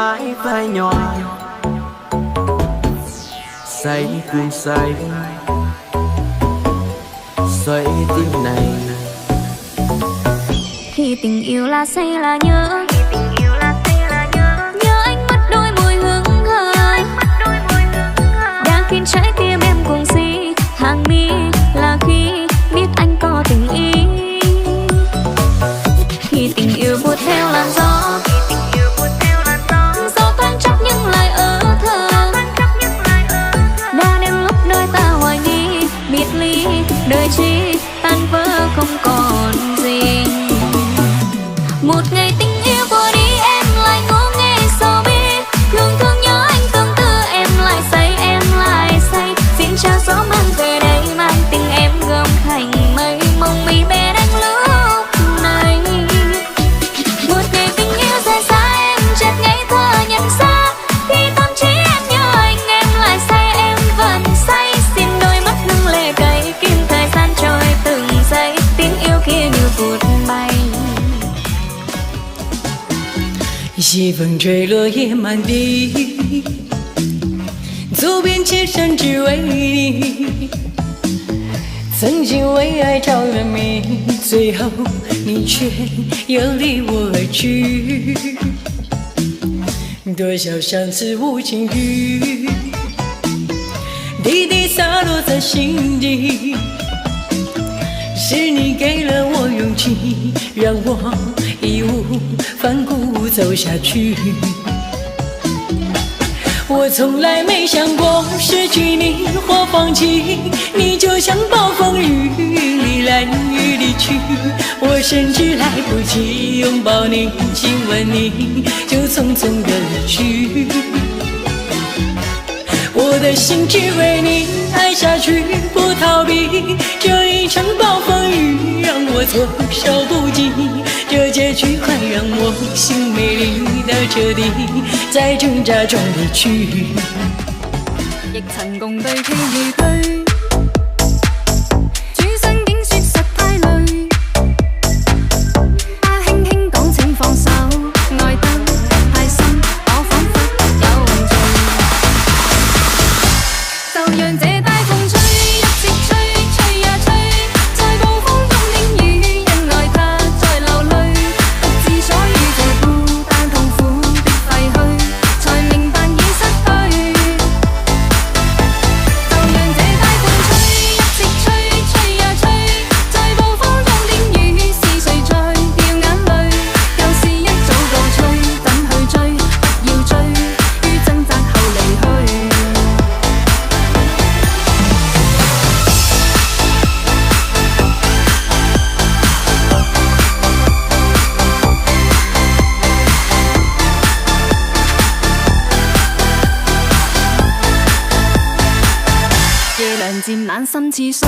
mãi phai nhòa, say cùng say xoay tim này. Khi tình yêu là say là nhớ, nhớ anh mất đôi môi hương hờ, đang khiến trái tim em cuồng si. Hàng mi là khi biết anh có tình ý. Khi tình yêu buốt theo làn gió, gió thoáng chốc nhưng lại ở thơ. Đã đến lúc đôi ta hoài nghi, biệt ly đời chi tan vỡ không còn gì. Một ngày tình yêu qua đi em lại ngô nghê sầu bi, thương thương nhớ anh tương tư em lại say. Xin cho gió mang về đây mang tình em gom thành mây, mong mi bé đang lúc này. Một ngày tình yêu dài xa em chợt ngây thơ nhận ra, khi tâm trí em nhớ anh em lại say, em vẫn say. Xin đôi mắt nâng lệ cay kim thời gian trôi từng giây, tiếng yêu kia như vụt bay. 西风吹落叶满地，走遍千山只为你。曾经为爱着了迷，最后你却又离我而去。多少相思无情雨，滴滴洒落在心底。是你给了我勇气，让我义无反顾走下去。我从来没想过失去你或放弃你，就像暴风雨里来雨里去。我甚至来不及拥抱你亲吻你，就匆匆的离去。我的心只为你爱下去，不逃避这一场暴风雨，让我措手不及。这结局快让我心美丽的彻底，在挣扎中离去。亦曾共對傾而對，轉身竟說實太累。他輕輕講請放手，愛得太深，我彷彿有罪。就讓這大風吹，一直吹，吹呀吹，在暴風中的雨，因愛他在流淚，獨自所遇這孤單痛苦的廢墟，才明白已失去。就讓這大風吹，一直吹，吹呀吹，在暴風中的雨，是誰在掉眼淚？舊事一早告吹，怎去追？不要追，於掙扎後離去。夜涼漸冷心似水。